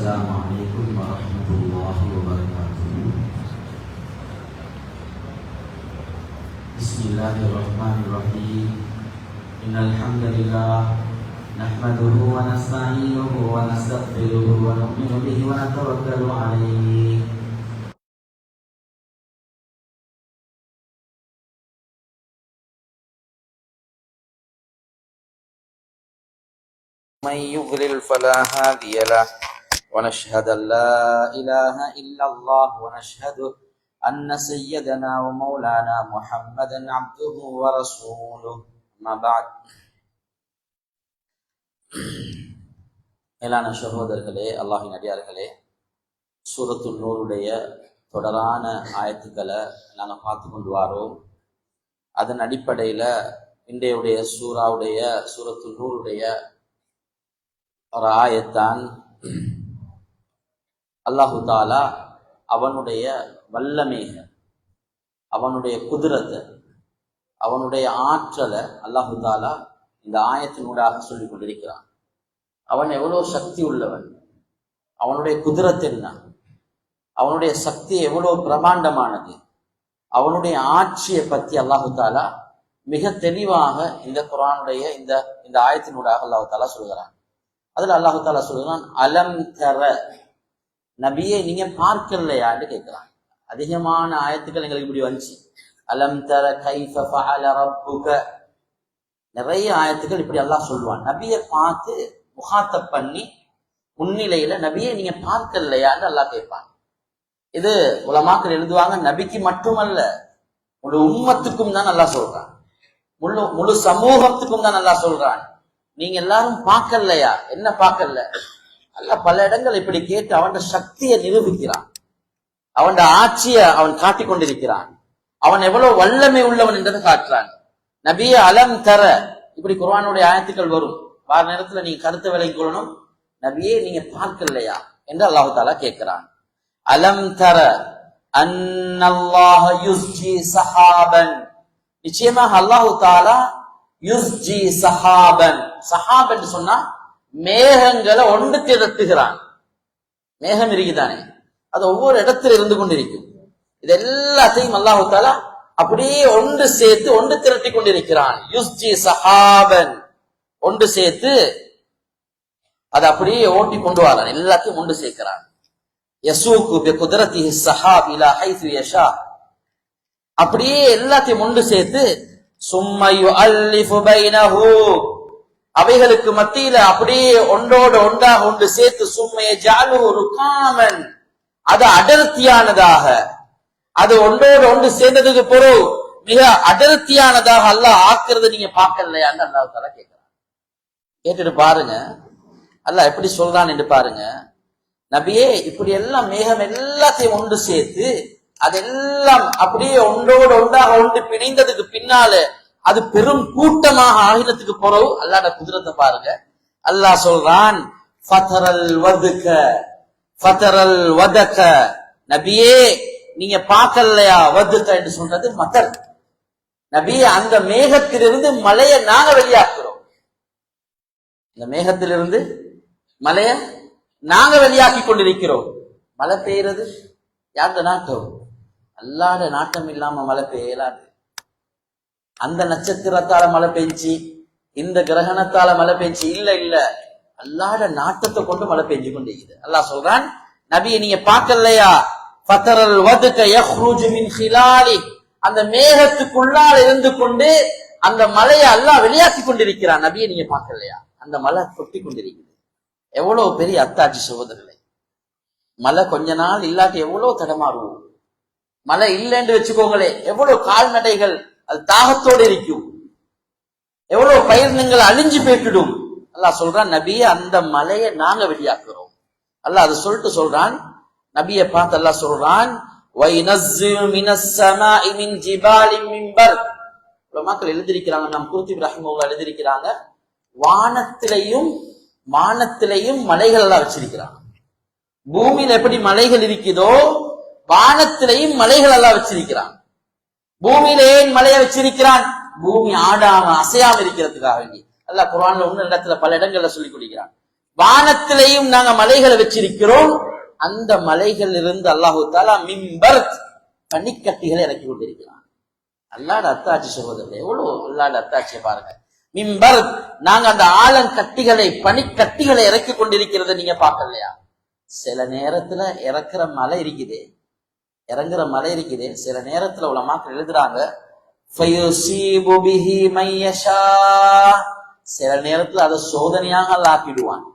السلام عليكم ورحمة الله وبركاته. بسم الله الرحمن الرحيم. إن الحمد لله نحمده ونستعينه ونستغفره ونؤمن به ونتوكل عليه. من يضلل فلا هادي له ونشهد أن لا إله إلا الله ونشهد أن سيدنا ومولانا محمدا عبده ورسوله. أما بعد. மேலான சகோதரர்களே, அல்லாஹின் அடியார்களே, சூரத்துல் நூருடைய தொடரான ஆயத்துக்களை நாங்கள் பார்த்து கொண்டு வாரோம். அதன் அடிப்படையில் இன்றையுடைய சூரத்துல் நூருடைய ஒரு ஆயத்தான் அல்லாஹு தாலா அவனுடைய வல்லமைக, அவனுடைய குதிரத்தை, அவனுடைய ஆற்றலை அல்லாஹு தாலா இந்த ஆயத்தினூடாக சொல்லிக் கொண்டிருக்கிறான். அவன் எவ்வளோ சக்தி உள்ளவன், அவனுடைய குதிரத் என்ன, அவனுடைய சக்தி எவ்வளோ பிரமாண்டமானது, அவனுடைய ஆட்சியை பற்றி அல்லாஹு தாலா மிக தெளிவாக இந்த குர்ஆனுடைய இந்த ஆயத்தினூடாக அல்லாஹு தாலா சொல்கிறான். அதுல அல்லாஹு தாலா சொல்கிறான், அலம் தர, நபியை நீங்க பார்க்கலையான்னு கேட்கிறான். அதிகமான ஆயத்துக்கள் எங்களுக்கு இப்படி வந்துச்சு. அலம் தர கைஃப ஃபஅல ரப்புக, நிறைய ஆயத்துக்கள் இப்படி அல்லாஹ் சொல்லுவான். நபியை பார்த்து முகாத்தப் பண்ணி முன்னிலையில நபியை நீங்க பார்க்கலையான்னு அல்லாஹ் கேட்பான். இது உலமாக்கள் எழுதுவாங்க, நபிக்கு மட்டுமல்ல முழு உம்மத்துக்கும் தான் அல்லாஹ் சொல்றான், முழு சமூகத்துக்கும் தான் அல்லாஹ் சொல்றான். நீங்க எல்லாரும் பார்க்கலையா? என்ன பார்க்கல? அல்லாஹ் பல இடங்கள் இப்படி கேட்டு அவன் சக்தியை நிரூபிக்கிறான், அவன் ஆட்சியை அவன் காட்டிக் கொண்டிருக்கிறான், அவன் எவ்வளவு வல்லமை உள்ளவன் என்றதை காட்டுறான். நபிய அலம் தர, இப்படி குர்ஆனுடைய ஆயத்துக்கள் வரும். வார நேரத்துல நீங்க கருத்தை விலகிக் கொள்ளணும். நபியே நீங்க பார்க்கலையா என்று அல்லாஹு தாலா கேட்கிறான். அலம் தர அன்னல்லாஹ யுஸ்ஜி சஹாபன், நிச்சயமாக அல்லாஹு தாலா யுஸ்ஜி சஹாபன், சஹாப் என்று சொன்னா மேகங்களை ஒன்று திரட்டுகிறான். மேகம் இருக்குதானே, அது ஒவ்வொரு இடத்துல இருந்து கொண்டிருக்கும். இது எல்லாத்தையும் அல்லாஹு தாலா அப்படியே ஒன்று சேர்த்து ஒன்று திரட்டி கொண்டிருக்கிறான். யுஸ்ஜி சஹாபன், ஒன்று சேர்த்து அதை அப்படியே ஓட்டி கொண்டு வரான், எல்லாத்தையும் ஒன்று சேர்க்கிறான். யசூக்கு பிகுத்ரத்திஹி ஸஹாப் இலா ஹைது யஷா, அப்படியே எல்லாத்தையும் ஒன்று சேர்த்து சும்ம யுஅல்லிஃபு பைனஹு, அவைகளுக்கு மத்தியில அப்படியே ஒன்றோடு ஒன்றாக ஒன்று சேர்த்து சும்ம யஜஅலுஹு ருகாமன், அது அடர்த்தியானதாக, அது ஒன்றோடு ஒன்று சேர்ந்ததுக்கு பிறகு மிக அடர்த்தியானதாக அல்லாஹ் ஆக்குறது நீங்க பார்க்கலையான்னு அல்லாஹ் தஆலா கேட்கிறான். கேட்டுட்டு பாருங்க அல்லாஹ் எப்படி சொல்றான் என்று பாருங்க. நபியே, இப்படி எல்லாம் மேகம் எல்லாத்தையும் ஒன்று சேர்த்து அதெல்லாம் அப்படியே ஒன்றோடு ஒன்றாக ஒன்று பிணைந்ததுக்கு பின்னால அது பெரும் கூட்டமாக ஆகினத்துக்கு பிறகு அல்லாஹ்ட குதிரத்தை பாருங்க. அல்லாஹ் சொல்றான், ஃபதரல் வதக, ஃபதரல் வதக, நபியே நீங்க பார்க்கலையா? வதக என்று சொல்றது மதர். நபியே, அந்த மேகத்திலிருந்து மலையை நாங்க வெளியாக்குறோம். இந்த மேகத்திலிருந்து மலையை நாங்க வெளியாக்கி கொண்டிருக்கிறோம். மழை பெய்யறது யாருடைய நாட்டம்? அல்லாஹ்ட நாட்டம் இல்லாம மழை பெய்யலாது. அந்த நட்சத்திரத்தால மழை பெஞ்சு, இந்த கிரகணத்தால மழை பெஞ்சு இல்ல, அல்லாஹ்ட நாட்டத்தை கொண்டு மழை பெஞ்சு கொண்டிருக்குது. அல்லாஹ் சொல்றான், நபியை நீங்க பார்க்கலையா? ஃபதரல் வதக யஹ்ருஜு மின் ஹிலாலி, அந்த மேகத்துக்குள்ளால் இருந்து கொண்டு அந்த மலையை அல்லாஹ் வெளியாக்கி கொண்டிருக்கிறான். நபியை நீங்க பார்க்கலையா? அந்த மலை கொட்டி கொண்டிருக்குது. எவ்வளவு பெரிய அத்தாட்சி சகோதரர்களே! மழை கொஞ்ச நாள் இல்லாட்டி எவ்வளவு தடமாறுவோம். மழை இல்லைன்னு வச்சுக்கோங்களே, எவ்வளவு கால்நடைகள் அது தாகத்தோடு இருக்கும், எவ்வளவு பயிர்னங்கள் அழிஞ்சு போய்விடும். அல்லாஹ் சொல்றான், நபியை அந்த மலையை நாங்க வெளியாக்குறோம். அல்லாஹ் அதை சொல்லிட்டு சொல்றான், நபியை பார்த்து அல்லாஹ் சொல்றான், வைனஸ்ஸிலு மினஸ் ஸமாஇ மின் ஜிபாலின் மின் பர்த். மக்கள் எழுதியிருக்கிறாங்க, நம் குர்துபி ரஹிமஹுல்லாஹ் எழுதியிருக்கிறாங்க, வானத்திலையும் மலைகள் எல்லாம் வச்சிருக்கிறாங்க. பூமியில எப்படி மலைகள் இருக்குதோ வானத்திலையும் மலைகள் எல்லாம் வச்சிருக்கிறான். பூமியில ஏன் மலையை வச்சிருக்கிறான்? பூமி ஆடாம அசையாம இருக்கிறதுக்காக வேண்டி. அல்லாஹ் குர்ஆன்ல இன்னொரு இடத்துல பல இடங்கள்ல சொல்லி கொடுக்கிறான். வானத்திலையும் நாங்க மலைகளை வச்சிருக்கிறோம். அந்த மலைகள் இருந்து அல்லாஹு தாலா மிம்பர் பனிக்கட்டிகளை இறக்கி கொண்டிருக்கிறான். அல்லாட அத்தாட்சி சகோதரர், எவ்வளவு அல்லாட அத்தாட்சியை பாருங்க. மிம்பர், நாங்க அந்த ஆலங்கட்டிகளை பனிக்கட்டிகளை இறக்கி கொண்டிருக்கிறத நீங்க பார்க்கலையா? சில நேரத்துல இறங்குற மலை இருக்குது, சில நேரத்துல உலமாக்கள் எழுதுறாங்க சில நேரத்துல அதை சோதனையாக ஆக்கிடுவான்.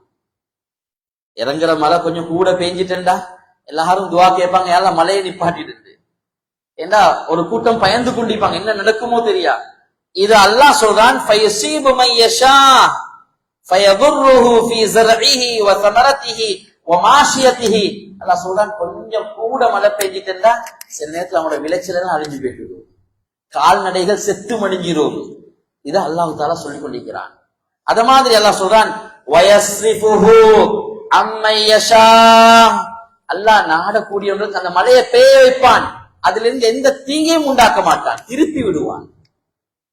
இறங்குற மழை கொஞ்சம் கூட பெஞ்சிட்டா எல்லாரும் துவா கேட்பாங்க, யாரெல்லாம் மலையை நிப்பாட்டிட்டு. ஏண்டா ஒரு கூட்டம் பயந்து கொண்டிருப்பாங்க, என்ன நடக்குமோ தெரியா. இது அல்லாஹ் சொல்றான், அல்லாஹ் சொல்றான், கொஞ்சம் கூட மழை பெஞ்சிட்டா சில நேரத்துல அவங்களோட விளைச்சல் எல்லாம் அழிஞ்சு போயிட்டு, கால்நடைகள் செத்து மடிஞ்சிரும். இதை அல்லாஹ் தாலா சொல்லிக் கொண்டிருக்கிறான். அத மாதிரி அல்லாஹ் சொல்றான், அல்லாஹ் நாடக்கூடியவர்களுக்கு அந்த மலையை பெய்ய வைப்பான், அதுல இருந்து எந்த தீங்கையும் உண்டாக்க மாட்டான், திருப்பி விடுவான்.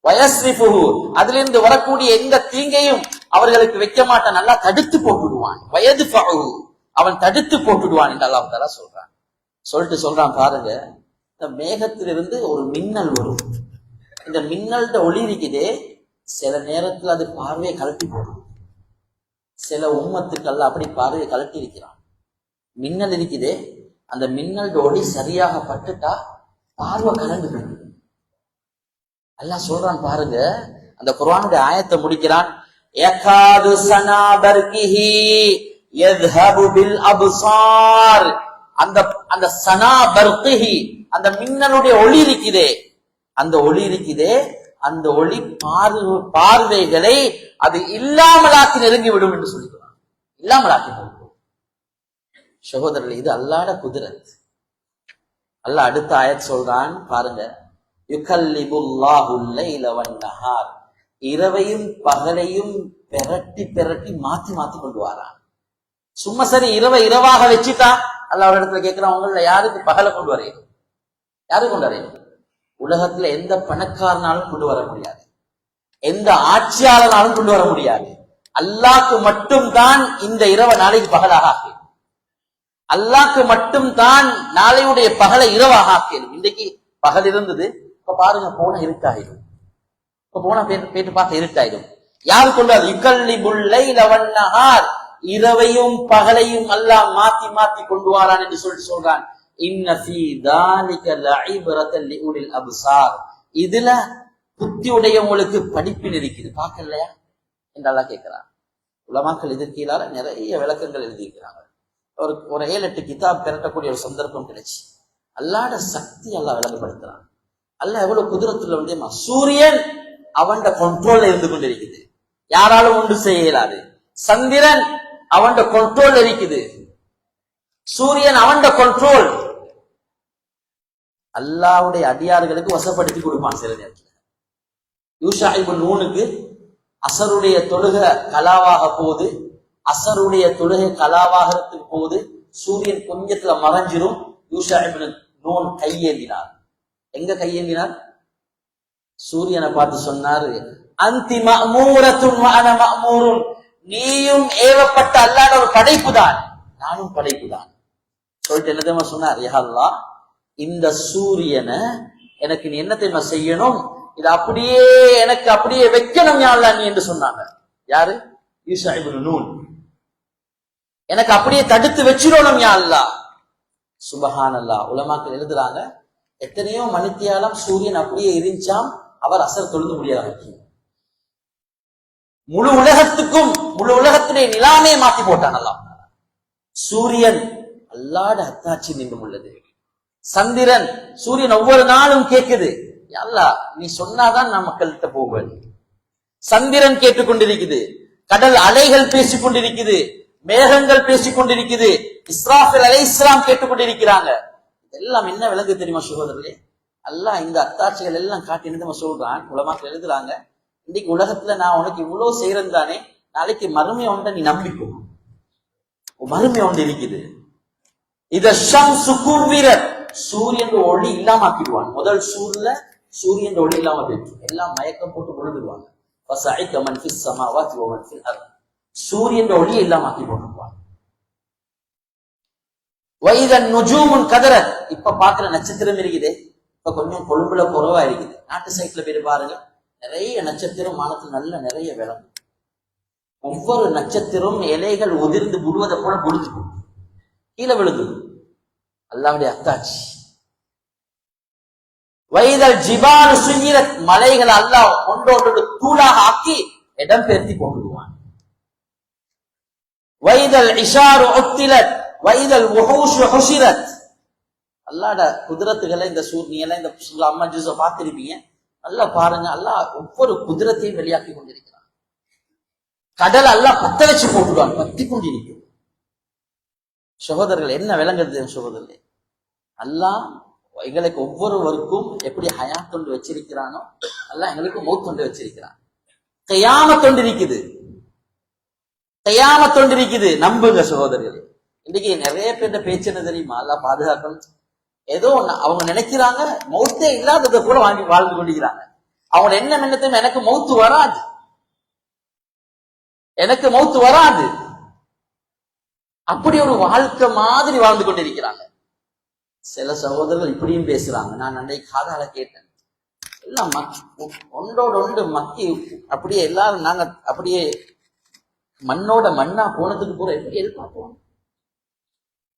வயஸ்ரிஃபுஹு, அதிலிருந்து வரக்கூடிய எந்த தீங்கையும் அவர்களுக்கு வைக்க மாட்டான், நல்லா தடுத்து போட்டுடுவான். வயதுஃபஹு, அவன் தடுத்து போட்டுடுவான் என்று அல்லாஹ் தஆலா சொல்றான். சொல்றான் பாருங்க, இந்த மேகத்திலிருந்து ஒரு மின்னல் வரும். இந்த மின்னல்ட ஒளி இருக்குதே, சில நேரத்துல அது பார்வையை கலட்டி போடும். சில உம்மத்துக்கள் அப்படி பார்வையை கலட்டி இருக்கிறான். மின்னல் இருக்குதே, அந்த மின்னல் ஒளி சரியாக பட்டுட்டா பார்வை கலண்டு போயிடும். அல்லாஹ் சொல்றான் பாருங்க, அந்த குர்ஆனுடைய ஆயத்தை முடிக்கிறான், யகாது சனா பர்கிஹி யذهபு பில் அப்சார். அந்த சனா பர்கிஹி, அந்த மின்னலுடைய ஒளி இருக்குதே, அந்த ஒளி பார்வைகளை அது இல்லாமலாக்கி நெருங்கி விடும் என்று சொல்லிக்கிறான். இல்லாமலாக்கி போகும். சகோதரர்கள், இது அல்லாஹ்ட குதிரத். அல்லாஹ் அடுத்த ஆயத் சொல்றான் பாருங்க, யுகல்லிபுல்லாஹுல் லைல வன் நஹார், இரவையும் பகலையும் பெரட்டி பெரட்டி மாத்தி மாத்தி கொண்டு வரான். சும்மா சரி இரவை இரவாக வச்சுட்டா அல்லாஹ் ஒரு இடத்துல கேட்கிறான், உங்கள யாருக்கு பகலை கொண்டு வரீங்க? யாருக்கு கொண்டு வரீங்க? உலகத்துல எந்த பணக்காரனாலும் கொண்டு வர முடியாது, எந்த ஆட்சியாளனாலும் கொண்டு வர முடியாது. அல்லாஹ்க்கு மட்டும் தான் இந்த இரவை நாளைக்கு பகலாக ஆக்கி, அல்லாஹ்க்கு மட்டும் தான் நாளையுடைய பகலை இரவாக ஆக்கிடும். இன்றைக்கு பகல் இருந்தது, இப்ப பாருங்க போன இருட்டாயிடும், இப்ப போன பேட்டு பார்க்க இருட்டாயிடும். யாரு கொண்டு வர? யுகல்லிபுல் லைல வன் நஹார், இரவையும் பகலையும் அல்லாஹ் மாத்தி மாத்தி கொண்டு வரான் என்று சொல்றான். இன்ன ஃபீ தாலிக லஇப்ரத்தன் லிஉலில் அப்சார், இதுல புத்தி உடையவங்களுக்கு படிப்பின் இருக்குது, பார்க்கலையா என்று அல்லாஹ் கேட்கிறான். உலமாக்கள் இதற்கு கீழால நிறைய விளக்கங்கள் எழுதியிருக்கிறாங்க. ஒரு 7-8 கிதாப் திரட்டக்கூடிய ஒரு சந்தர்ப்பம் கிடைச்சு அல்லாஹ்ட சக்தி அல்லாஹ் விளங்கப்படுத்துறான். அல்லாஹ் எவ்வளவு குதிரத்துல முடியுமா. சூரியன் அவன் கண்ட்ரோல்ல இருந்து கொண்டிருக்குது, யாராலும் ஒன்று செய்ய இயலாது. சந்திரன் அவன் கண்ட்ரோல் இருக்குது, சூரியன் அவன் கண்ட்ரோல். அல்லாஹ்வுடைய அடியார்களுக்கு வசப்படுத்தி கொடுப்பான். சில நேரத்தில் யூஷா இப்னு நூனுக்கு அசருடைய தொழுகை கலாவாக போகுது, அசருடைய தொழுகை கலாவாகிறதுக்கு போகுது, சூரியன் கொஞ்சத்துல மறைஞ்சிரும். யூஷா இப்னு நூன் கையேந்தினார். எங்க கையேந்தினார்? சூரியனை பார்த்து சொன்னாரு, அன்தி மஅமூரத்துன் வ அன மஅமூருன், நீயும் ஏவப்பட்ட அல்லாஹ்வுடைய ஒரு படைப்பு தான், நானும் படைப்பு தான். சொல்லிட்டு என்ன தெரியுமா சொன்னார்? யா அல்லாஹ், இந்த சூரியனை எனக்கு நீ என்ன தெரியுமா செய்யணும், இது அப்படியே எனக்கு அப்படியே வைக்கணும் யா அல்லாஹ் நீ என்று சொன்னாங்க. யாரு? யூஷா இப்னு நூன். எனக்கு அப்படியே தடுத்து வச்சிடணும் யா அல்லாஹ். சுபஹானல்லாஹ். உலமாக்கள் எழுதுறாங்க, எத்தனையோ மணித்தியாலம் சூரியன் அப்படியே இருந்துச்சாம், அவர் அசர் தொழுது முடியாது. முழு உலகத்துடைய நிலாமே மாத்தி போட்டான் அல்லாஹ். சூரியன் அல்லாஹ்வுடைய அத்தாட்சி நின்றும் உள்ளது. சந்திரன், சூரியன் ஒவ்வொரு நாளும் கேட்குது, யா அல்லாஹ் நீ சொன்னாதான் நான் மக்கள்கிட்ட போவேன். சந்திரன் கேட்டுக்கொண்டிருக்குது, கடல் அலைகள் பேசிக் கொண்டிருக்குது, மேகங்கள் பேசிக் கொண்டிருக்குது, இஸ்ராஃபில் அலைஹிஸ்ஸலாம் கேட்டுக்கொண்டிருக்கிறாங்க. இதெல்லாம் என்ன விளங்கு தெரியுமா சகோதரர்களே? அல்லாஹ் இந்த அத்தாட்சிகள் எல்லாம் காட்டி நம்ம சொல்றான். உலமாக்கள் எழுதுறாங்க, இன்னைக்கு உலகத்துல நான் உனக்கு இவ்வளவு செய்யறேன் தானே, நாளைக்கு மறுமை ஒன்றை நீ நம்பிக்கும். மறுமை ஒன்று இருக்குது. இத ஷம்சு குவ்விரத், சூரியன் ஒளி இல்லாம ஆக்கிடுவான். முதல் சூர்ல சூரியன் ஒளி இல்லாம போயிட்டு எல்லாம் மயக்கம் போட்டு விழுந்துடுவாங்க. ஃபஸஅஇக மன் ஃபிஸ் ஸமாவாத்தி வ மன் ஃபில் அர்த், சூரியன் ஒளியை இல்லாம ஆக்கி போட்டுருவான். வைதன் நுஜூமுன் கதரத், இப்ப பாக்குற நட்சத்திரம் இருக்குது, இப்ப கொஞ்சம் கொழும்புல குறைவா இருக்குது. நாட்டு சைட்ல போய் பாருங்க, நிறைய நட்சத்திரம் வானத்துல நல்ல நிறைய விளங்கும். ஒவ்வொரு நட்சத்திரம் இலைகள் உதிர்ந்து விடுவதை போல விழுந்து கீழே விழுது. அல்லாஹ்வுடைய அத்தாட்சி. வைதல் ஜிபால் சுயிரத், மலைகள் அல்லாஹ் ஒன்றோடு தூளாக ஆக்கி இடம் பெயர்த்தி போட்டுடுவான். வைதல் இஷாரு உத்திலத், வைதல் உஹூஷு ஹுஷிரத். அல்லாஹ்ட குதிரத்துகளை இந்த சூரியனை இந்த அம்மா ஜூஸ பார்த்திருப்பீங்க, நல்லா பாருங்க. அல்லாஹ் ஒவ்வொரு குதிரத்தையும் வெளியாக்கி கொண்டிருக்கிறான். கடல் அல்லாஹ் பத்த வச்சு போட்டுடுவான், பத்தி கொண்டிருக்கும். சகோதரர்கள் என்ன விளங்குறது சகோதரர்களே, அல்லாஹ் எங்களுக்கு ஒவ்வொருவருக்கும் எப்படி ஹயாத் கொண்டு வச்சிருக்கிறானோ அல்லாஹ் எங்களுக்கு மௌத் கொண்டு வச்சிருக்கிறான். கியாமத் கொண்டு இருக்குது, கியாமத் கொண்டு இருக்குது. நம்புங்க சகோதரர்களே. இன்னைக்கு நிறைய பேர் பேச்சு என்ன தெரியுமா, அல்லாஹ் பாதுகாக்கணும். ஏதோ அவங்க நினைக்கிறாங்க மௌத்தே இல்லாததை கூட வாங்கி வாழ்ந்து கொண்டிருக்கிறாங்க. அவங்க என்ன நினைத்தும் எனக்கு மௌத்து வராது, எனக்கு மௌத்து வராது, அப்படி ஒரு வாழ்க்கை மாதிரி வாழ்ந்து கொண்டிருக்கிறாங்க. சில சகோதரர்கள் இப்படியும் பேசுறாங்க. நான் அன்றைக்கு காதால கேட்டேன், எல்லாம் ஒன்றோட ஒன்று மக்கி அப்படியே எல்லாரும் நாங்க அப்படியே மண்ணோட மண்ணா போனதுக்கு பூரா எப்படி எதிர்பார்ப்போம்,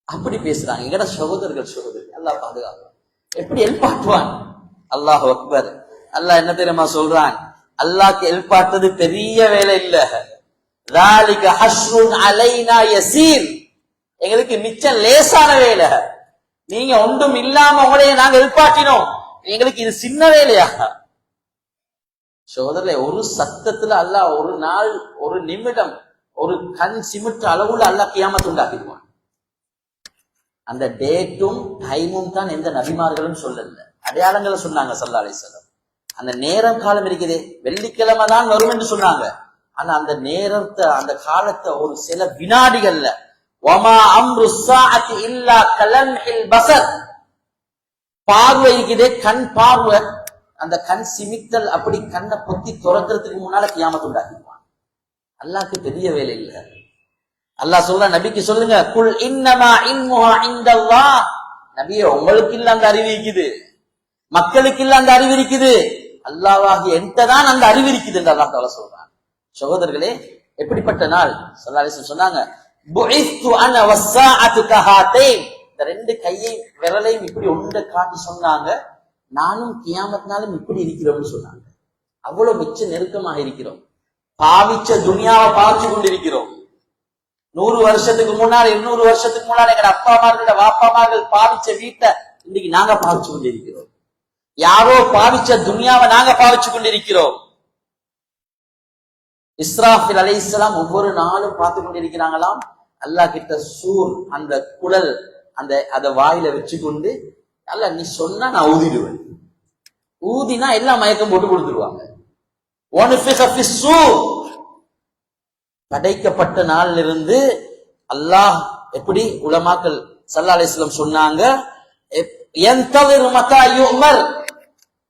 அப்படி பேசுறாங்க. எங்கட சகோதரர்கள் அல்லாஹ் பாதுகாப்பான். எப்படி எதிர்பார்ப்பான்? அல்லாஹ் அக்பர். அல்லாஹ் என்ன தெரியுமா சொல்றான், அல்லாஹ்க்கு எதிர்பார்த்தது பெரிய வேலை இல்ல. ذَلِكَ حَشْرٌ عَلَيْنَا يَسِيرٌ, எங்களுக்கு மிச்சம் லேசான வேலை. நீங்க ஒன்றும் இல்லாம உங்களையே நாங்க எதிர்பார்த்தினோம், எங்களுக்கு இது சின்ன வேலையா? சகோதரர்களே, ஒரு சத்தத்துல அல்லாஹ் ஒரு நாள், ஒரு நிமிடம், ஒரு கண் சிமிட்டு அளவுல அல்லாஹ் கியாமத் உண்டாக்கிடுவான். அந்த டேட்டும் டைமும் தான் எந்த நபிமார்களும் சொல்லல, அடையாளங்களை சொன்னாங்க ஸல்லல்லாஹு அலைஹி வஸல்லம். அந்த நேரம் காலம் இருக்குதே, வெள்ளிக்கிழமை தான் வரும் என்று சொன்னாங்க. ஆனா அந்த நேரத்தை, அந்த காலத்தை ஒரு சில வினாடிகள்ல, வமா அம்ரு ஸாஅத்தி இல்லா கலம்ஹில் பஸர், பார்வை இருக்குதே, கண் பார்வை, அந்த கண் சிமித்தல், அப்படி கண்ணை பொத்தி துறக்கிறதுக்கு முன்னால கியாமத் உண்டாக்கிடுவான். அல்லாஹ்க்கு பெரிய வேலை இல்லை. அல்லாஹ் சொல்ற, நபிக்கு சொல்லுங்க, குல் இன்னமா இல்முஹு இன்தல்லாஹ், நபியே உங்களுக்கு இல்ல அந்த அறிவு இருக்குது, மக்களுக்கு இல்ல அந்த அறிவு இருக்குது, அல்லாஹ்வாகிய என்கிட்ட தான் அந்த அறிவு இருக்குது என்று அல்லாஹ் தஆலா சொல்றான். சகோதரர்களே, எப்படிப்பட்ட நாள்? ஸல்லல்லாஹு அலைஹி வஸல்லம் சொன்னாங்க, புஇஸ்து அன வஸ்ஸாஅத்து கஹாத்தைன், இந்த ரெண்டு கையை விரலையும் இப்படி ஒன்றை காட்டி சொன்னாங்க, நானும் கியாமத் நாளும் இப்படி இருக்கிறோம்னு சொன்னாங்க. அவ்வளவு மிச்ச நெருக்கமாக இருக்கிறோம். பாவிச்ச துனியாவை பாவிச்சு கொண்டிருக்கிறோம். 100 வருஷத்துக்கு முன்னாடி, 200 வருஷத்துக்கு முன்னாடி எங்க அப்பா அம்மார்களோட வாப்பாமார்கள் பாவிச்ச வீட்டை இன்னைக்கு நாங்க பாவிச்சு கொண்டிருக்கிறோம். யாரோ பாவிச்ச துனியாவை நாங்க பாவிச்சு கொண்டிருக்கிறோம். இஸ்ராஃபில் அலைஹிஸ்ஸலாம் ஒவ்வொரு நாளும் பார்த்து கொண்டிருக்கிறாங்களாம். அல்லாஹ் கிட்ட சூர், அந்த குழல், அந்த வாயில வச்சு கொண்டு, அல்ல நீ சொன்னா நான் ஊதிடுவேன், ஊதினா எல்லாம் மயக்கம் போட்டு கொடுத்துருவாங்க. படைக்கப்பட்ட நாளில் இருந்து அல்லாஹ் எப்படி, உலமாக்கள் ஸல்லல்லாஹு அலைஹி வஸல்லம் சொன்னாங்க,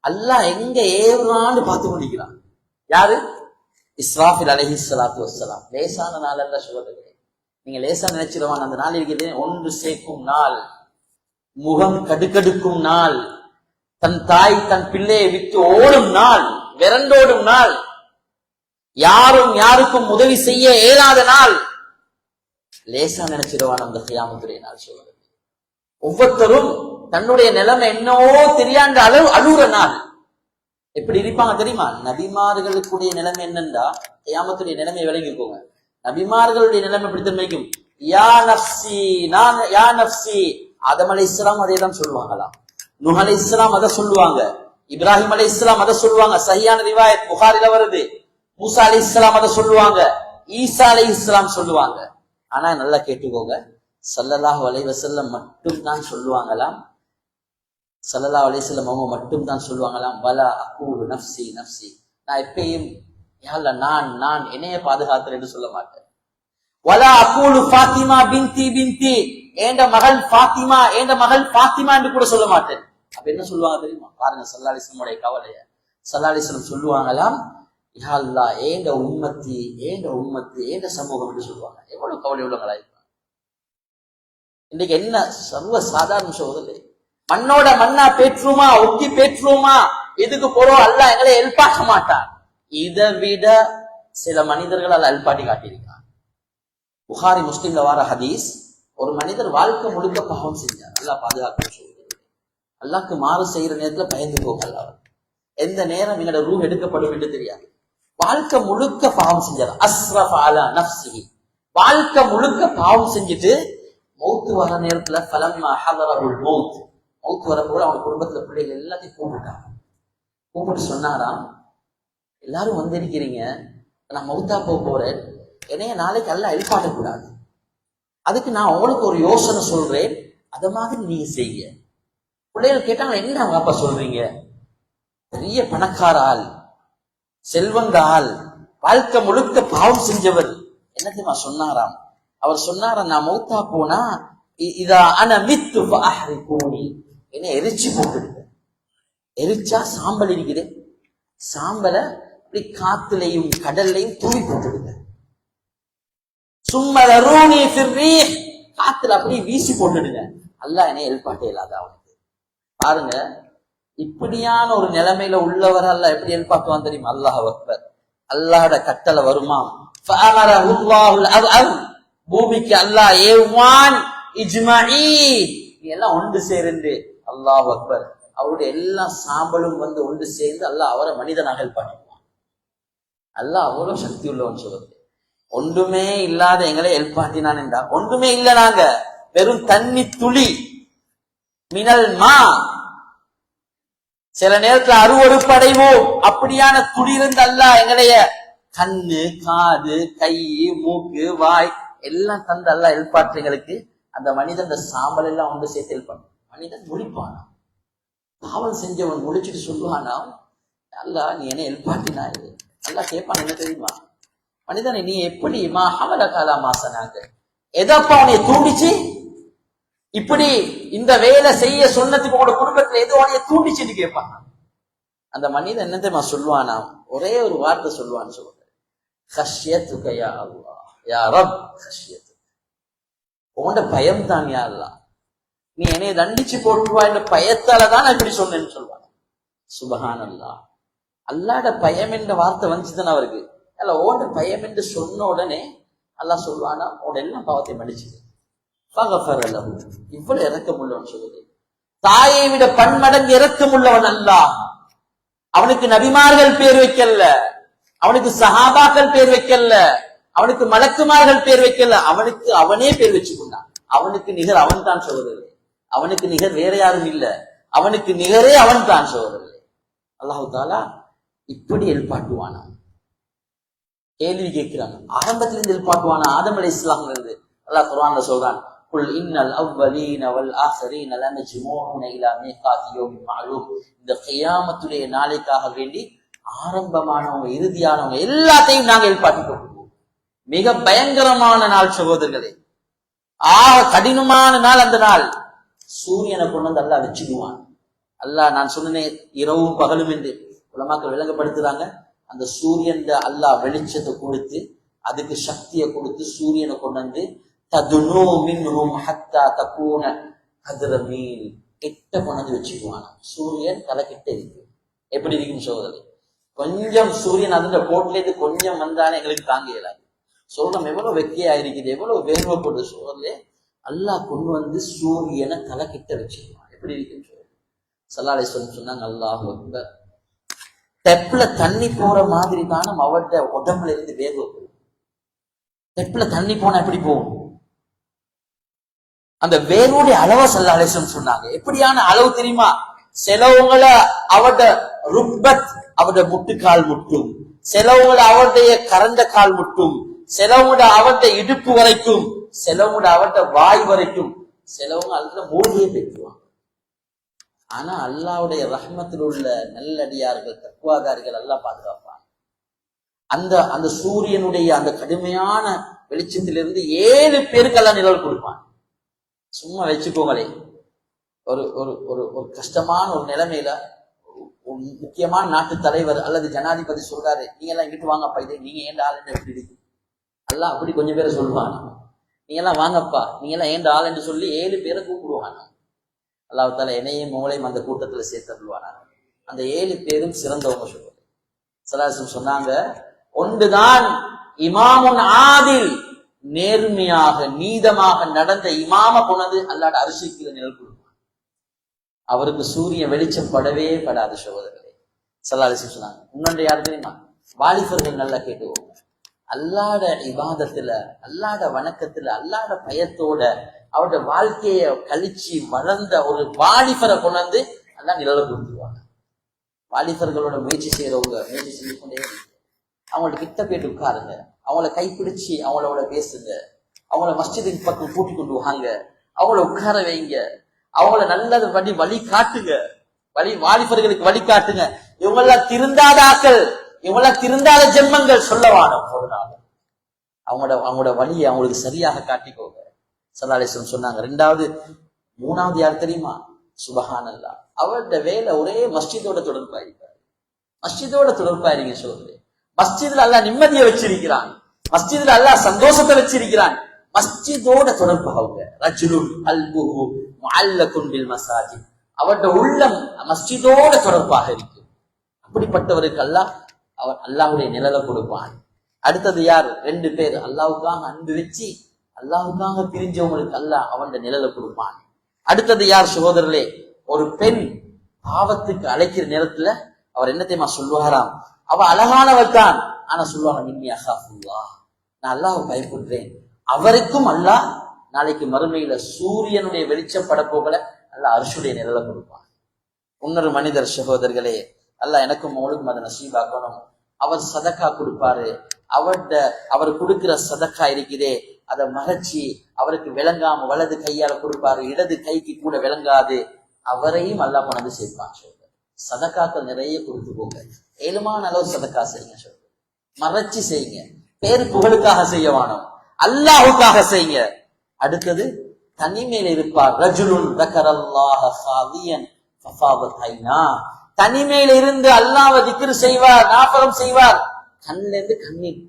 அல்லாஹ் எங்க ஏறான்னு பார்த்து கொண்டிருக்கிறான். யாரு? இஸ்ராஃபில் அலைஹிஸ்ஸலாத்து வஸ்ஸலாம். லேசான நாள் அல்ல சகோதரர்களே, நீங்க லேசா நினைச்சிருவாங்க. அந்த நாள் இருக்கிறது ஒன்று சேர்க்கும் நாள், முகம் கடுக்கடுக்கும் நாள், தன் தாய் தன் பிள்ளையை விட்டு ஓடும் நாள், விரண்டோடும் நாள், யாரும் யாருக்கும் உதவி செய்ய இயலாத நாள். லேசா நினைச்சிருவான் அந்த கியாமத்துடைய நாள் சகோதரர்களே. ஒவ்வொருத்தரும் தன்னுடைய நிலைமை என்னவோ தெரியாண்ட அளவு அழுகுற நாள். எப்படி இருப்பாங்க தெரியுமா? நபிமார்களுடைய நிலைமை என்னன்னா, கியாமத்துடைய நிலைமை விளங்கிக்கோங்க. நபிமார்களுடைய நிலைமை பிடித்தமைக்கும், யா நஃப்ஸி, நான் யா நஃப்ஸி. ஆதம் அலைஹிஸ்ஸலாம் அதே தான் சொல்லுவாங்களாம், நூஹ் அலைஹிஸ்ஸலாம் அதை சொல்லுவாங்க, இப்ராஹிம் அலைஹிஸ்ஸலாம் அதை சொல்லுவாங்க, சஹீஹான ரிவாயத் புகாரில வருது. மூசா அலைஹிஸ்ஸலாம் அதை சொல்லுவாங்க, ஈசா அலைஹிஸ்ஸலாம் சொல்லுவாங்க. ஆனா நல்லா கேட்டுக்கோங்க, ஸல்லல்லாஹு அலைஹி வஸல்லம் மட்டும் தான் சொல்லுவாங்களாம், ஸல்லல்லாஹு அலைஹி வஸல்லம் அவங்க மட்டும் தான் சொல்லுவாங்களாம், வலா அகூலு நஃப்ஸி நஃப்ஸி, நான் எப்பயும் யா அல்லாஹ் நான் என்னைய பாதுகாத்துறேன் என்று சொல்ல மாட்டேன். வலா அகூலு ஃபாத்திமா பின்தி பின்தி, ஏண்ட மகள் ஃபாத்திமா, ஏண்ட மகள் ஃபாத்திமா என்று கூட சொல்ல மாட்டேன். அப்ப என்ன சொல்லுவாங்க தெரியுமா? பாருங்க ஸல்லல்லாஹு அலைஹி வஸல்லம் உடைய கவலைய. ஸல்லல்லாஹு அலைஹி வஸல்லம் சொல்லுவாங்களாம், யா அல்லாஹ் ஏண்ட உம்மத்தி ஏண்ட சமூகம் என்று சொல்லுவாங்க. எவ்வளவு கவலை உள்ளவங்களா இருப்பாங்க. இன்னைக்கு என்ன சர்வ சாதாரண சோதனை, மண்ணோட மண்ணா பேற்றுமா ஒக்கி பேற்றுமா இதுக்கு போறோம் அல்லாஹ் எங்களை எழுப்பாக்க மாட்டான். இதை விட சில மனிதர்கள் அல்ல எழுப்பாட்டி காட்டியிருக்கான். புகாரி முஸ்லிம்ல வார ஹதீஸ், ஒரு மனிதர் வாழ்க்கை முழுக்க பாவம் செஞ்சார். அல்லாஹ் பாதுகாக்க சொல்கிறது. அல்லாஹ்க்கு மாறு செய்யற நேரத்துல பயந்து போகல. எந்த நேரம் எங்களோட ரூ எடுக்கப்படும் என்று தெரியாது. வாழ்க்கை முழுக்க பாவம் செஞ்சார். அஸ்ரஃப அலா நஃப்ஸிஹி, வாழ்க்கை முழுக்க பாவம் செஞ்சுட்டு மௌத்து வர நேரத்துல ஃபலம்மா ஹதரஹுல் மௌத், மௌத்து வரப்போல அவங்க குடும்பத்துல பிள்ளைகள் எல்லாத்தையும் கூப்பிட்டாங்க. கூப்பிட்டு சொன்னாராம், எல்லாரும் வந்திருக்கிறீங்க, நான் மௌத்தா போறேன், என்னைய நாளைக்கு எல்லாம் எழுப்பாட்டக்கூடாது. அதுக்கு நான் உங்களுக்கு ஒரு யோசனை சொல்றேன், அத மாதிரி நீங்க செய்ய. பிள்ளைகள் கேட்டாங்க, என்ன அப்பா சொல்றீங்க? பெரிய பணக்கார ஆள், செல்வந்த ஆள், வாழ்க்கை முழுக்க பாவம் செஞ்சவர், என்ன தெரியுமா சொன்னாராம்? அவர் சொன்னாராம், நான் மௌத்தா போனா இதா அன மித்து ஃபஅஹ்ரிகூனி, என்ன எரிச்சு போட்டுடுங்க. எரிச்சா சாம்பல் இருக்குது, சாம்பலை இப்படி காத்துலையும் கடல்லையும் தூவி போட்டுடுங்க. சும்ம தரூனி ஃபிர்ரீஹ், காத்துல அப்படியே வீசி போட்டுடுங்க. அல்லாஹ் என்னை எழுப்பாட்டே இல்லாத அவனுக்கு. பாருங்க, இப்படியான ஒரு நிலைமையில உள்ளவர் அல்லாஹ் எப்படி எழுப்பாக்குவான் தெரியுமா? அல்லாஹ் அக்பர். அல்லாஹ்வோட கட்டளை வருமா, பூமிக்கு அல்லாஹ் ஏவான் இஜ்மஈ, நீ எல்லாம் ஒன்று சேர்ந்து. அல்லாஹ் அக்பர். அவருடைய எல்லா சாம்பலும் வந்து ஒன்று சேர்ந்து அல்லாஹ் அவரை மனிதனாக எழுப்பாட்டுவான். அல்லாஹ் அவ்வளவு சக்தி உள்ளவன் சொல்றது. ஒன்றுமே இல்லாத எங்களை எழுப்பாட்டினான் என்றா, ஒன்றுமே இல்லை, நாங்க வெறும் தண்ணி துளி, மினல் மா, சில நேரத்துல அருவருப்படைவோம், அப்படியான துளி இருந்து அல்லாஹ் எங்களைய கண்ணு காது கை மூக்கு வாய் எல்லாம் தந்து அல்லாஹ் எழுப்பாற்றுங்களுக்கு. அந்த மனிதன் சாம்பல் எல்லாம் ஒன்று சேர்த்து எழுப்பான். மனிதன் முழிப்பானா, பாவம் செஞ்சவன் முடிச்சுட்டு சொல்லுவானா, அல்லாஹ் நீ என்ன எழுப்பாட்டினாய்? அல்லாஹ் கேட்பான், என்ன தெரியுமா? மனிதனை நீ எப்படி மா ஹமல காலா மாசனாங்க, எதப்பா உன்னை தூண்டிச்சு இப்படி இந்த வேலை செய்ய சொன்னதுக்கு உங்களோட குடும்பத்துல எது உனைய தூண்டிச்சுன்னு கேட்பான். அந்த மனிதன் என்ன தெரியுமா சொல்லுவானா? ஒரே ஒரு வார்த்தை சொல்லுவான்னு சொல்லுங்க, ஹஷ்யத்துக யா அல்லாஹ் யா ரப் ஹஷ்யத்துக, உன்ட பயம் தான் யா அல்லாஹ், நீ என்னைய தண்டிச்சு போட்டுவா என்ற பயத்தாலதான் நான் இப்படி சொன்னேன்னு சொல்லுவாங்க. சுபஹானல்லாஹ். அல்லாஹ்ட பயம் என்ற வார்த்தை வந்துச்சுதானே அவருக்கு. அல்ல ஓண்ட பயம் என்று சொன்ன உடனே அல்லாஹ் சொல்லுவானா, உன்னோட எல்லாம் பாவத்தை மன்னிச்சுது. இவ்வளவு இறக்கமுள்ளவன் சொல்லுது. தாயை விட பன்மடங்கு இறக்கமுள்ளவன் அல்லாஹ். அவனுக்கு நபிமார்கள் பேர் வைக்கல, அவனுக்கு சஹாபாக்கள் பேர் வைக்கல, அவனுக்கு மலக்குமார்கள் பேர் வைக்கல, அவனுக்கு அவனே பேர் வச்சு கொண்டான். அவனுக்கு நிகர் அவன் தான் சொல்றது, அவனுக்கு நிகர் வேற யாரும் இல்ல, அவனுக்கு நிகரே அவன் தான் சொல்றது. அல்லாஹு தாலா இப்படி எழுப்பாட்டுவானா? கேள்வி கேட்கிறாங்க. ஆரம்பத்துல இருந்து எழுப்பாட்டுவானா? ஆதம் அலைஹிஸ்ஸலாம் இருந்து அல்லாஹ் குர்ஆன்ல சொல்றான், குல் இன்னல் அவ்வலீன வல் ஆகிரீன லமஜ்மூஊன இலா மீகாத்தி யௌமின் மஅலூம். இந்த கியாமத்துடைய நாளைக்காக வேண்டி ஆரம்பமானவங்க இறுதியானவங்க எல்லாத்தையும் நாங்கள் எழுப்பாட்டி கொள்வோம். மிக பயங்கரமான நாள் சகோதரர்களே, கடினமான நாள். அந்த நாள் சூரியனை கொண்டு வந்து அல்லாஹ் வச்சுடுவான். அல்லாஹ் நான் சொன்னேன் இரவும் பகலும் என்று உலமாக்கள் விளங்கப்படுத்துறாங்க. அந்த சூரியன் அல்லாஹ் வெளிச்சத்தை கொடுத்து அதுக்கு சக்தியை கொடுத்து சூரியனை கொண்டு வந்து ததுனு மின்ஹும் ஹத்தா தகூன கத்ரமீல் கிட்ட கொண்டு வச்சுக்குவான். சூரியன் தலை கிட்ட இருக்கு. எப்படி இருக்குன்னு சோதனை? கொஞ்சம் சூரியன் அதுல போட்டுலேருந்து கொஞ்சம் வந்தானே எங்களுக்கு தாங்க இயலாது. சொல்றோம் எவ்வளவு வெக்கையா இருக்குது, எவ்வளவு வேகப்பட்டு சோதனை. அல்லாஹ் கொண்டு வந்து சூரியனை தலை கிட்ட வச்சுக்குவான். எப்படி இருக்குன்னு சொல்லுங்க. ஸல்லல்லாஹு அலைஹி வஸல்லம் சொன்னாங்க, அல்லாஹ் அக்பர். தெப்ல தண்ணி போற மாதிரி தானே அவட உடம்புல இருந்து வேகம். தெப்ல தண்ணி போனா எப்படி போகும்? அந்த வேரோடைய அளவை ஸல்லல்லாஹு அலைஹி வஸல்லம் சொன்னாங்க. எப்படியான அளவு தெரியுமா? சிலவங்கள அவட ருப்பத் அவட முட்டுக்கால் முட்டும், சிலவங்கள அவருடைய கரண்ட கால் முட்டும், சிலவங்கள அவட இடுப்பு வரைக்கும், சிலவங்கள அவட வாய் வரைக்கும், சிலவங்க அதுல மூழ்கியே பெற்றுவாங்க. ஆனா அல்லாஹ்வுடைய ரஹ்மத்தில் உள்ள நல்லடியார்கள் தக்வாதாரிகள் அல்லாஹ் பாதுகாப்பான். அந்த அந்த சூரியனுடைய அந்த கடுமையான வெளிச்சத்திலிருந்து 7 பேருக்கு எல்லாம் நிழல் கொடுப்பான். சும்மா வச்சுக்கோங்களே, ஒரு ஒரு ஒரு ஒரு கஷ்டமான ஒரு நிலைமையில முக்கியமான நாட்டு தலைவர் அல்லது ஜனாதிபதி சொல்றாரு, நீங்க எல்லாம் இங்கிட்டு வாங்கப்பா, இதை நீங்க ஏண்ட ஆள் என்று எப்படி இருக்கு? அல்லாஹ் அப்படி கொஞ்சம் பேரை சொல்லுவாங்க, நீங்க எல்லாம் வாங்கப்பா, நீங்க எல்லாம் ஏண்ட ஆள் என்று சொல்லி 7 பேரை கூப்பிடுவாங்க. அல்லாஹ் தாலா என்னையும் உங்களையும் அந்த கூட்டத்துல சேர்த்துடுவாங்க. அந்த 7 பேரும் சிறந்தவங்க சொல்லுவாங்க. ஸல்லல்லாஹு சொன்னாங்க, ஒன்றுதான் இமாமுன் ஆதில், நேர்மையாக நீதமாக நடந்த இமாம கொண்டது அல்லாஹ் அரிசிக்கு நிழல் கொடுப்பான். அவருக்கு சூரிய வெளிச்சம் படவே படாது சகோதரர்களே. ஸல்லல்லாஹு அலைஹி சொன்னாங்க. இன்னொன்று யாரு தெரியுமா? வாலிபர்கள் நல்லா கேட்டுவோம். அல்லாஹ்ட இபாதத்துல, அல்லாஹ்ட வணக்கத்துல, அல்லாஹ்ட பயத்தோட அவருடைய வாழ்க்கைய கழிச்சு வளர்ந்த ஒரு வாலிபரை கொண்டாந்து அல்லாஹ் நிழல கொடுத்துருவாங்க. வாலிபர்களோட முயற்சி செய்யறவங்க முயற்சி செஞ்சு கொண்டே அவங்களோட கிட்ட போயிட்டு உட்காருங்க, அவங்கள கைப்பிடிச்சு அவங்களோட பேசுங்க, அவங்கள மஸ்ஜிதின் பக்கம் கூட்டி கொண்டு வாங்க, அவங்கள உட்கார வைங்க, அவங்கள நல்லது வழி காட்டுங்க, வாலிபர்களுக்கு வழி காட்டுங்க. இவங்கெல்லாம் திருந்தாதாக்கள், இவங்கெல்லாம் திருந்தாத ஜென்மங்கள் சொல்லவான ஒரு நாள் அவங்களோட வழியை அவங்களுக்கு சரியாக காட்டிக்கோங்க. ஸல்லல்லாஹு அலைஹி வஸல்லம் சொன்னாங்க. 3வது யார் தெரியுமா? சுபஹானல்லாஹ். அவருடைய வேலை ஒரே மஸ்ஜிதோட தொடர்பாயிருக்காரு. மஸ்ஜிதோட தொடர்பாயிருங்க சொல்லுங்க. மஸ்ஜிதுல அல்லாஹ் நிம்மதியை வச்சிருக்கிறான், மஸ்ஜிதுல அல்லாஹ் சந்தோஷத்தை வச்சிருக்கிறான். மஸ்ஜிதோட தொடர்பாக ரஜுலுன் கல்புஹு முஅல்லகுன் பில் மசாஜித், அவருடைய உள்ளம் மஸ்ஜிதோட தொடர்பாக இருக்கு. அப்படிப்பட்டவருக்கு அவர் அல்லாஹ்வுடைய நிழலை கொடுப்பான். அடுத்தது யார்? 2 பேர் அல்லாஹ்வுக்காக அன்பு வச்சு அல்லாஹ்வுக்காக பிரிஞ்சவங்களுக்கு அல்லாஹ் அவனுடைய நிழலை கொடுப்பான். அடுத்தது யார் சகோதரர்களே? ஒரு பெண் பாவத்துக்கு அழைக்கிற நேரத்துல அவர் என்ன தெரியுமா சொல்லுவாராம்? அவ அழகானவள் தான், ஆனா சொல்லுவாங்க, மின்னி அஹாஃபுல்லாஹ், நான் அல்லாஹ் பயப்படுறேன். அவருக்கும் அல்லாஹ் நாளைக்கு மறுமையில சூரியனுடைய வெளிச்சம் படப்போகல அல்லாஹ் அர்ஷுடைய நிழலை கொடுப்பான். இன்னொரு மனிதர் சகோதரர்களே, அல்லாஹ் எனக்கும் அவளுக்கும் அதை நசீபாக்கணும். அவர் சதக்கா கொடுப்பாரு. அவர் கொடுக்கிற சதக்கா இருக்குதே, அதை மறைச்சி அவருக்கு விளங்காம வலது கையால கொடுப்பாரு, இடது கைக்கு கூட விளங்காது. அவரையும் அல்லாஹ் கொண்டு சேர்ப்பான். சதக்காக்கள் நிறைய கொடுத்து போங்க, ஏழுமான அளவு சதக்கா செய்யுங்க. மறைச்சு செய்யுங்க, பேரு புகழுக்காக செய்ய வேணும், அல்லாஹுக்காக செய்யுங்க. அடுத்தது தனிமையில இருப்பார். ரஜுலுன் தக்கரல்லாஹ ஹாலியன் ஃபஃபாவத் ஐனா, தனிமையில இருந்து அல்லாஹ்வை திக்ர் செய்வார், நாஃபரம் செய்வார், கண்ணில இருந்து கண்ணீர்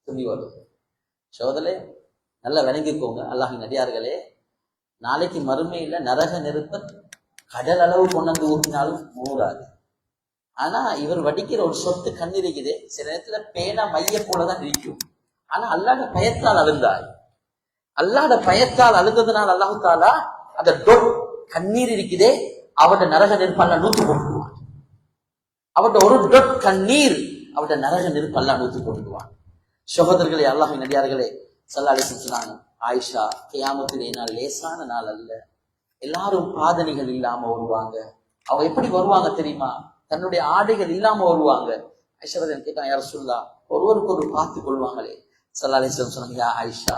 துளி வரும். சோதரே நல்லா விளங்கிக்கோங்க அல்லாஹ்வின் அடியார்களே, நாளைக்கு மறுமையில நரக நெருப்ப கடல் அளவு கொண்டு வந்து ஊற்றினாலும் மூறாது. ஆனா இவர் வடிக்கிற ஒரு சொத்து கண்ணீர் இருக்குதே, சில நேரத்துல பேனா மைய போலதான் இருக்கும். ஆனா அல்லாஹ்ட பயத்தால் அழுந்தாய், அல்லாஹ்ட பயத்தால் அழுந்ததுனால அல்லாஹ் தாலா அந்த கண்ணீர் இருக்குதே, அவருடைய நரக நெருப்பு அல்லாஹ் நூத்து போட்டுடுவான். அவருடைய ஒரு டொட் கண்ணீர் அவருடைய நரக நெருப்பு அல்லாஹ் நூத்து போட்டுடுவான். சகோதரர்களே, அல்லாஹ்வின் அடியார்களே, ஸல்லல்லாஹு அலைஹி வஸல்லம் சொன்னாங்க, ஆயிஷா, கியாமத்துடைய நாள் லேசான நாள் அல்ல, எல்லாரும் பாதணிகள் இல்லாம வருவாங்க. அவங்க எப்படி வருவாங்க தெரியுமா? தன்னுடைய ஆடைகள் இல்லாம வருவாங்க. ஆயிஷா கேட்டாங்க, யார் சொல்லா, ஒருவருக்கு ஒரு பார்த்து கொள்வாங்களே. ஸல்லல்லாஹு அலைஹி வஸல்லம் சொன்னாங்க, யா ஆயிஷா,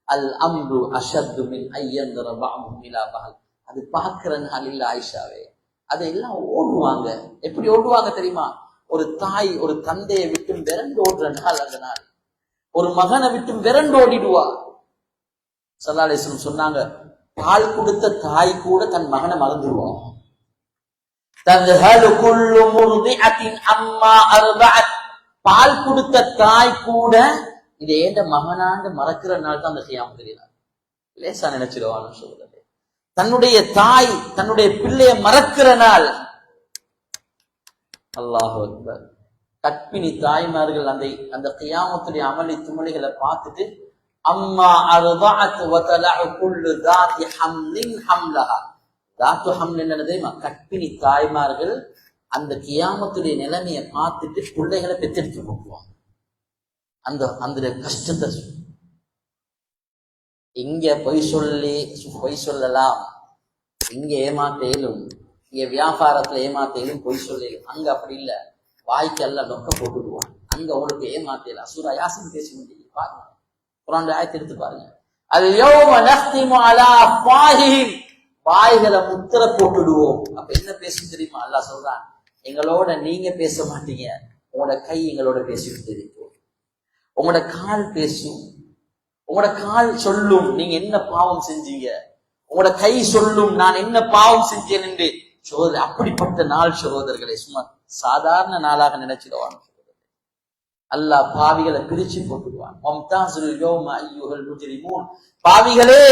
அல் அம்ரு அஷத்து மின் ஐயந்தர பஅதுஹும் இலா பஅத், அது பார்க்கிற நாள் இல்ல ஆயிஷாவே, அதை எல்லாம் ஓடுவாங்க. எப்படி ஓடுவாங்க தெரியுமா? ஒரு தாய் ஒரு தந்தையை விட்டு விரண்டு ஓடுற நாள் அந்த நாள். ஒரு மகனை விட்டு விரண்டு ஓடிடுவா. ஸல்லல்லாஹு அலைஹி வஸல்லம் சொன்னாங்க, பால் கொடுத்த தாய் கூட தன் மகனை மறந்துடுவான். பால் கொடுத்த தாய் கூட இதை ஏண்ட மகனாண்டு மறக்கிற நாள் தான் அந்த கியாமத் நாள். லேசா நினைச்சிருவான்னு சொல்றது. தன்னுடைய தாய் தன்னுடைய பிள்ளைய மறக்கிற நாள். அல்லாஹு அக்பர். கற்பிணி தாய்மார்கள் அந்த கியாமத்துடைய அமளி துமளிகளை பார்த்துட்டு, அம்மா அர்தஅத் வ தலஅ குல்லு ذات حمل حملها, ذات حمل என்ன தெரியுமா? கற்பிணி தாய்மார்கள் அந்த கியாமத்துடைய நிலைமையை பார்த்துட்டு பிள்ளைகளை பெற்றெடுத்து போடுவாங்க. அந்த கஷ்டத்தை இங்க பொய் சொல்லலாம், இங்க ஏமாத்தேலும், இங்க வியாபாரத்துல ஏமாத்தேலும், பொய் சொல்லலும். அங்க அப்படி இல்ல, வாய்க்கு எல்லாம் நொக்க போட்டுடுவான். அங்க உங்களுக்கு ஏமாத்தேலாம். சூரா யாசின் பேசி முடியும் பாருங்க, குர்ஆன் ஆயத்தை எடுத்து பாருங்க. அல்-யௌம நக்திமு அலா அஃவாஹிஹிம், வாய்களை முத்திர போட்டுடுவோம். அப்ப என்ன பேசும் தெரியுமா? அல்லாஹ் சொல்றான், எங்களோட நீங்க பேச மாட்டீங்க, உங்களோட கை எங்களோட பேசிட்டு இருக்கும், உங்களோட கால் பேசும், உங்களோட கால் சொல்லும் நீங்க என்ன பாவம் செஞ்சீங்க, உங்களோட கை சொல்லும் நான் என்ன பாவம் செஞ்சேன் என்று சகோதரர், அப்படிப்பட்ட நாள் சகோதரர்களை சும்மா சாதாரண நாளாக நினைச்சிடுவான். அல்லாஹ் பாவிகளை பிரிச்சு போட்டுடுவான். பாவிகளே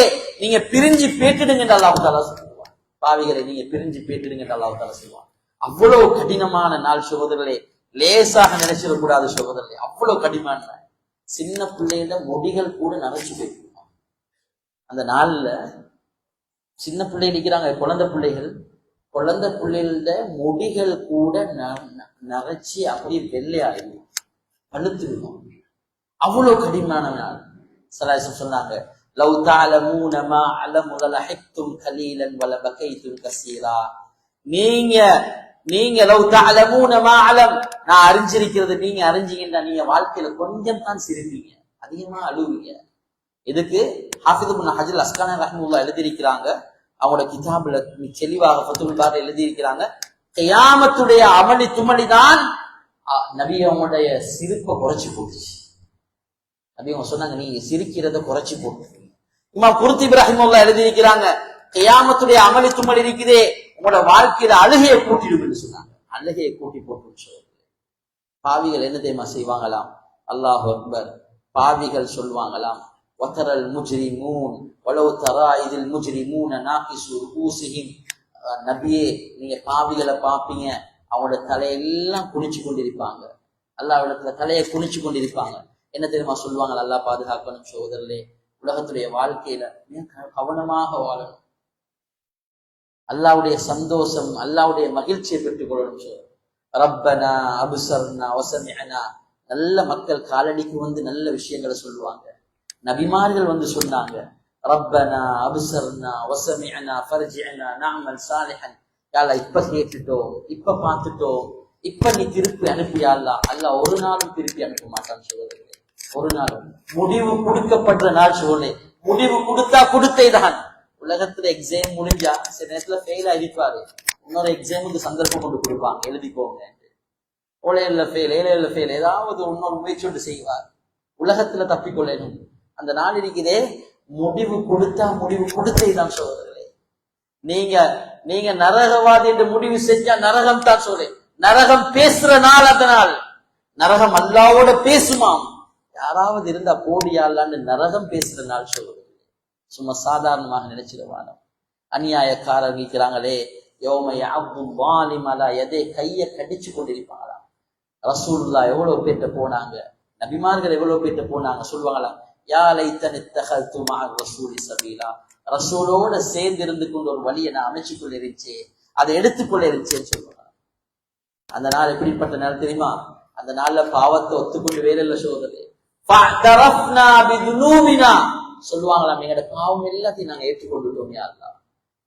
நீங்க பிரிஞ்சு பேட்டிடுங்க என்று அல்லாஹ் தஆலா சொல்லுவான். பாவிகளை நீங்க பிரிஞ்சு பேட்டிடுங்க என்று அல்லாஹ் தஆலா சொல்லுவான். அவ்வளவு கடினமான நாள் சகோதரர்களே, லேசாக நினைச்சிடக்கூடாது சகோதரர்களே, அவ்வளவு கடினமான நாள். சின்ன பிள்ளையில முடிகள் கூட நரைச்சு போயிருக்கும். அந்த நாள்ல சின்ன பிள்ளை நிற்கிறாங்க, குழந்தை பிள்ளைகள முடிகள் கூட நரைச்சி அப்படியே வெள்ளையாயிடும், பழுத்துடும். அவ்வளவு கடினமான நாள். ஸல்லல்லாஹு சொன்னாங்க, லவ் தஅலமூன மா அலமு லஹிக்தும் கலீலன் வலபகைதும் கஸீரா. நீங்க லவ் தஅலமூன மா அலம், நான் அறிஞ்சிருக்கிறது நீங்க அறிஞ்சீங்கன்னா நீங்க வாழ்க்கையில கொஞ்சம் தான் சிரிப்பீங்க, அதிகமா அழுவீங்க. இதுக்கு ஹாஃபிஸ் இப்னு ஹஜர் அஸ்கலானி ரஹ்மத்துல்லாஹி எழுதியிருக்கிறாங்க. அவங்களோட கிதாபுல தெளிவாக ஃபத்ஹுல் பாரில எழுதியிருக்கிறாங்க, கியாமத்துடைய அமளி துமளி தான் நபி அவங்களுடைய சிரிப்பை குறைச்சி போட்டுச்சு. நபி அவங்க சொன்னாங்க, நீங்க சிரிக்கிறத குறைச்சி போட்டு. இமாம் குர்துபி ரஹ்மத்துல்லாஹி எழுதியிருக்கிறாங்க, கியாமத்துடைய அமளி துமளி இருக்குதே உங்களோட வாழ்க்கையில அழுகையை கூட்டிடும் என்று சொன்னாங்க. அழுகையை கூட்டி போட்டு. பாவிகள் என்ன தெரியுமா செய்வாங்களாம்? அல்லாஹு அக்பர். பாவிகள் சொல்வாங்களாம், வதரல் முஜ்ரிமூன் வலவ் தரா இதில் முஜ்ரிமூன நாகிசு ரூஸிஹிம். நபியே நீங்க பாவிகளை பாப்பீங்க, அவங்களோட தலையெல்லாம் குனிச்சு கொண்டிருப்பாங்க, அல்லாஹ்விடத்துல தலையை குனிச்சு கொண்டிருப்பாங்க. என்ன தெரியுமா சொல்லுவாங்க? அல்லாஹ் பாதுகாக்கணும் சகோதரர்களே, உலகத்துடைய வாழ்க்கையில கவனமாக வாழணும், அல்லாஹ்வுடைய சந்தோஷம் அல்லாஹ்வுடைய மகிழ்ச்சியை பெற்றுக் கொள்ளணும். ரப்பனா அப்சர்னா வஸமிஅனா. நல்ல மக்கள் காலடிக்கு வந்து நல்ல விஷயங்களை சொல்லுவாங்க. நபிமார்கள் வந்து சொன்னாங்க, ரப்பனா அப்சர்னா வஸமிஅனா ஃபர்ஜிஅனா நஅமல் சாலிஹன். யா அல்லாஹ் இப்ப கேட்டுட்டோம், இப்ப பார்த்துட்டோம், இப்ப நீ திருப்பி அனுப்பியா அல்லாஹ். அல்லாஹ் ஒரு நாளும் திருப்பி அனுப்ப மாட்டான் சகோதரர்களே, ஒரு நாளும். முடிவு கொடுக்கப்படுற நாள் சகோதரர்களே, முடிவு கொடுத்தா கொடுத்தே தான். உலகத்துல எக்ஸாம் முடிஞ்சா சில நேரத்துல ஃபெயில் ஆகிப்பாரு, இன்னொரு எக்ஸாமுக்கு சந்தர்ப்பம் கொண்டு கொடுப்பாங்க, எழுதிக்கோங்க. ஓலையில ஃபெயில், ஏழையில ஃபெயில், ஏதாவது இன்னொரு முயற்சி செய்வார், உலகத்துல தப்பிக்கொள்ளணும். அந்த நாள் இருக்குதே, முடிவு கொடுத்தா முடிவு கொடுத்தே தான் சோதரர்களே. நீங்க நரகவாதி என்று முடிவு செஞ்சா நரகம் தான் சோதரே. நரகம் பேசுற நாள் அந்த நாள். நரகம் அல்லாவோட பேசுமாம். யாராவது இருந்தா போடியாலான்னு நரகம் பேசுற நாள் சோதரர்களே. சும்மா சாதாரணமாக நினைச்சிருவானோ. அநியாயக்காரர் நிற்கிறாங்களே, எதை கைய கடிச்சு கொண்டிருப்பாங்களா. ரசூலுல்லாஹ் எவ்வளவு பேர்ட்ட போனாங்க, நபிமார்கள் எவ்வளவு பேர்ட்ட போனாங்க. சொல்லுவாங்களா, யா லைத்தனி தகல்து மஅ ரசூலி சபீலா. ரசூலோட சேர்ந்து இருந்து கொண்டு ஒரு வழியை நான் அமைச்சுக்கொள்ள இருந்துச்சே, அதை எடுத்துக்கொள்ள இருந்துச்சேன்னு சொல்லுவாங்க. அந்த நாள் எப்படிப்பட்ட நாள் தெரியுமா? அந்த நாள்ல பாவத்தை ஒத்துக்கொண்டு வேற இல்ல சோதரே. ஃபஅதரஃப்னா பிதுனூபினா. சொல்லுவாங்களாம், எங்களோட பாவம் எல்லாத்தையும் நாங்க ஏற்றுக்கொண்டுட்டோம் யா அல்லாஹ்,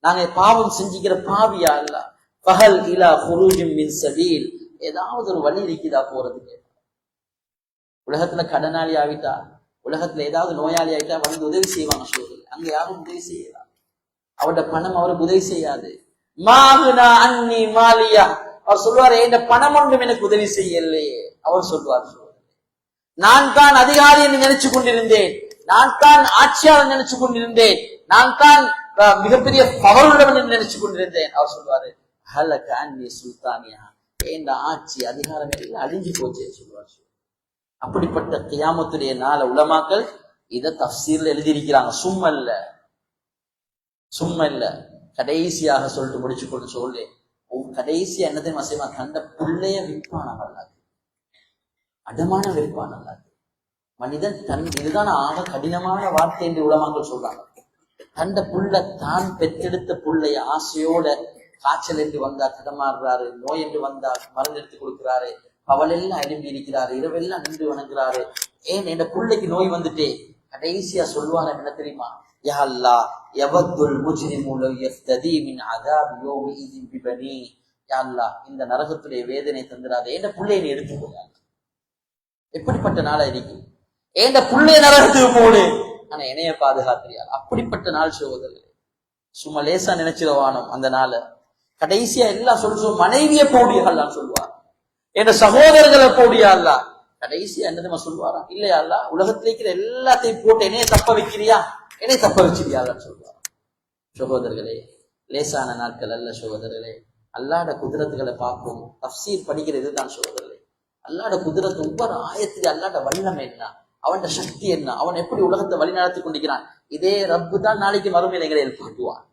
நாங்க பாவம் செஞ்சுக்கிற பாவியா அல்லாஹ். ஃபஹல் இலா குரூஜின் மின் சபீல். ஏதாவது ஒரு வழி இருக்குதா போறதுக்கு? உலகத்துல கடனாளி ஆகிட்டா, உலகத்துல ஏதாவது நோயாளி ஆகிட்டா வந்து உதவி செய்வாங்க சோதரி. அங்க யாரும் உதவி செய்யலாம், அவருடைய பணம் அவருக்கு உதவி செய்யாது. மாகுனா அன்னி மாலியா. அவர் சொல்லுவார், இந்த பணம் ஒன்றும் எனக்கு உதவி செய்யலையே. அவர் சொல்லுவார், நான் தான் அதிகாரி என்று நினைச்சு கொண்டிருந்தேன், நான் தான் ஆட்சியாளர் நினைச்சு கொண்டிருந்தேன், நான் தான் மிகப்பெரிய பவர் உள்ளவன் என்று நினைச்சு கொண்டிருந்தேன். அவர் சொல்லுவாரு, ஹலக அன்னி சுல்தானியா. இந்த ஆட்சி அதிகாரம் எல்லாம் அழிஞ்சு போச்சு சொல்லுவார். அப்படிப்பட்ட கியாமத்துடைய நாள உலமாக்கள் இதை தஃசீர்ல எழுதியிருக்கிறாங்க. சும்மா இல்ல கடைசியாக சொல்லிட்டு முடிச்சு கொண்டு சொல்லு. கடைசியா என்ன தெரியுமா செய்வான்? தண்ட பிள்ளைய விற்பான அல்லாது, அடமான விற்பான் அல்லாது. மனிதன் இதுதான் ஆக கடினமான வார்த்தை என்று உலமாக்கள் சொல்றாங்க. தண்ட புள்ள தான் பெற்றெடுத்த புள்ளைய ஆசையோட காய்ச்சல் என்று வந்தா தடமாறுறாரு, நோய் என்று வந்தா மருந்து எடுத்து கொடுக்கிறாரு, பவலெல்லாம் எழும்பி இருக்கிறாரு, இரவெல்லாம் நின்று வணங்குறாரு. ஏன் என் பிள்ளைக்கு நோய் வந்துட்டே? கடைசியா சொல்லுவாங்க என்ன தெரியுமா? யா அல்லாஹ் யவத்துல் முஜ்ரிமு லவ் யஃப்ததி மின் அஸாப் யௌமிஇதின் பிபனி. யா அல்லாஹ் இந்த நரகத்துடைய வேதனை தந்துடாதே, என் பிள்ளையை நீ எடுத்துக்கோங்க. எப்படிப்பட்ட நாளா இருக்கு? என் பிள்ளைய நரகத்துக்கு போடு, ஆனா என்னைய பாதுகாத்திரியா. அப்படிப்பட்ட நாள் சகோதரர்களே, சும்மா லேசா நினைச்சிருவானோம் அந்த நாள. கடைசியா எல்லாம் சொல்லுவோம், மனைவியை போடியான்னு சொல்லுவார், என் சகோதரர்களை போடியா அல்ல. கடைசியா என்னதுமா சொல்லுவாரா? இல்லையா அல்ல, உலகத்துல இருக்கிற எல்லாத்தையும் போட்டு என்னைய தப்ப வைக்கிறியா, என்னைய தப்ப வச்சிருக்கியான்னு சொல்லுவார். சகோதரர்களே, லேசான நாட்கள் அல்ல சகோதரர்களே. அல்லாட குதிரத்துகளை பார்க்கும். தஃப்சீர் படிக்கிறது தான் சொல்வதில்லை. அல்லாட குதிரத்து ஒவ்வொரு ஆயத்திலே அல்லாட வல்லமை என்ன, அவன் சக்தி என்ன, அவன் எப்படி உலகத்தை வழி நடத்தி கொண்டிருக்கிறான். இதே ரப்பு தான் நாளைக்கு மறுமையில எங்களை எழுப்பாட்டுவான்.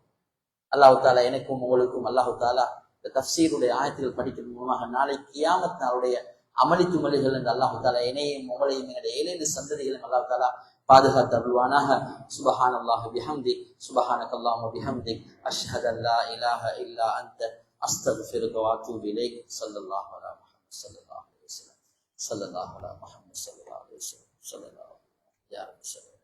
அல்லாஹு தாலா எனக்கும் உங்களுக்கும் அல்லாஹு தாலா இந்த தஃப்சீருடைய ஆயத்துகள் படிக்கிறது மூலமாக நாளை கியாமத் நாளுடைய அமளி துமலிகள் என்று அல்லாஹு தாலா என்னையும் உங்களையும் என்னுடைய 7 சந்ததிகளையும் அல்லாஹு தாலா பாதுகாத்து அருள்வானாக. சுபஹானல்லாஹி பிஹம்தி சுபஹானக்கல்லாஹு பிஹம்தி அஷ்ஹது அல்லா இலாஹ இல்லா அன்த அஸ்தக்ஃபிருக வ அத்தூபு இலைக். ஸல்லல்லாஹு அலா முஹம்மத் ஸல்லல்லாஹு அலைஹி வஸல்லம். ஸல்லல்லாஹு அலா முஹம்மத் ஸல்லல்லாஹு அலைஹி வஸல்லம். ஸல்லல்லாஹு யா ரப்பி.